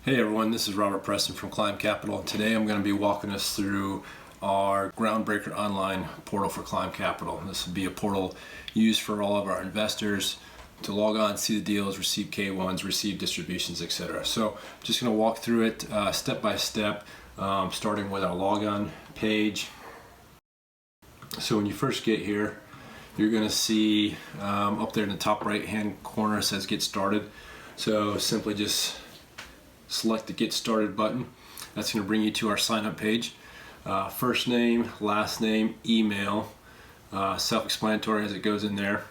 Hey everyone, this is Robert Preston from Climb Capital, and today I'm going to be walking us through our Groundbreaker online portal for Climb Capital. This will be a portal used for all of our investors to log on, see the deals, receive K1s, receive distributions, etc. So I'm just going to walk through it step by step, starting with our logon page. So when you first get here, you're going to see up there in the top right hand corner it says Get Started. So simply just select the Get Started button. That's going to bring you to our sign up page. First name, last name, email, self-explanatory as it goes in there.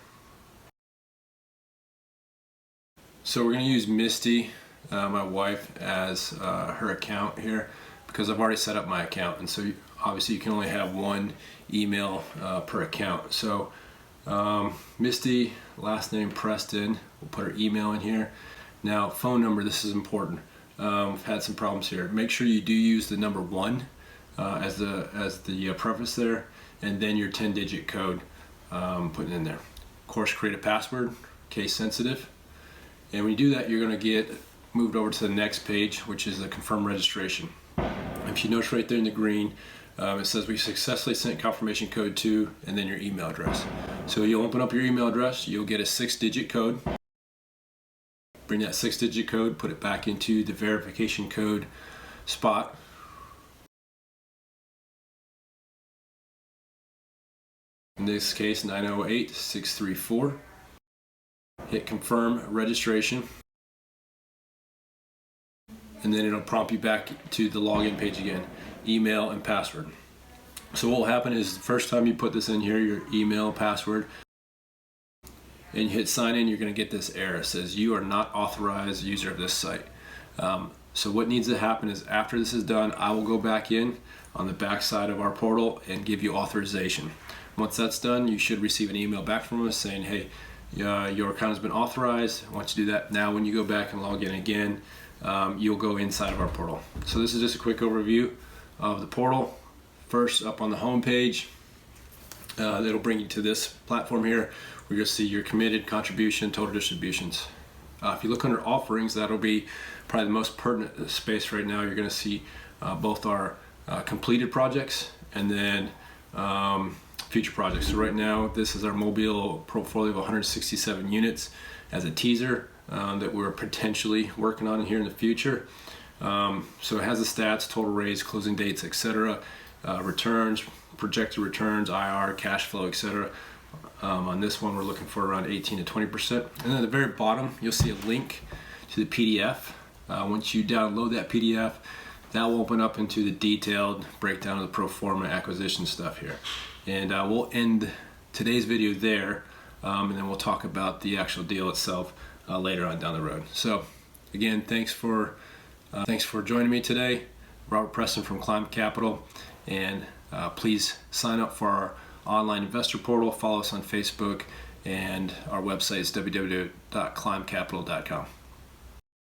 So we're going to use Misty, my wife, as her account here because I've already set up my account, and so obviously you can only have one email per account. So Misty, last name Preston, we'll put her email in here. Now phone number, this is important. We've had some problems here. Make sure you do use the number 1 as the preface there, and then your 10-digit code putting in there. Of course, create a password, case sensitive. And when you do that, you're going to get moved over to the next page, which is the confirm registration. If you notice right there in the green, it says we successfully sent confirmation code to, and then your email address. So you'll open up your email address, you'll get a 6-digit code. Bring that 6-digit code, put it back into the verification code spot. In this case, 908-634. Hit confirm registration. And then it'll prompt you back to the login page again, email and password. So what will happen is the first time you put this in here, your email, password, and you hit sign in, you're going to get this error. It says you are not authorized user of this site. So what needs to happen is after this is done, I will go back in on the back side of our portal and give you authorization. Once that's done, you should receive an email back from us saying, hey, your account has been authorized. Once you do that, now when you go back and log in again, you'll go inside of our portal. So this is just a quick overview of the portal. First, up on the home page, that'll bring you to this platform here where you'll see your committed, contribution, total distributions. If you look under offerings, that'll be probably the most pertinent space right now. You're going to see both our completed projects and then future projects. So right now, this is our mobile portfolio of 167 units as a teaser that we're potentially working on here in the future. So it has the stats, total raise, closing dates, etc., returns, projected returns, IR, cash flow, etc. On this one, we're looking for around 18 to 20%. And then at the very bottom, you'll see a link to the PDF. Once you download that PDF, that will open up into the detailed breakdown of the pro forma acquisition stuff here. And we'll end today's video there, and then we'll talk about the actual deal itself later on down the road. So again, thanks for joining me today. Robert Preston from Climb Capital, and please sign up for our online investor portal, follow us on Facebook, and our website is www.climbcapital.com.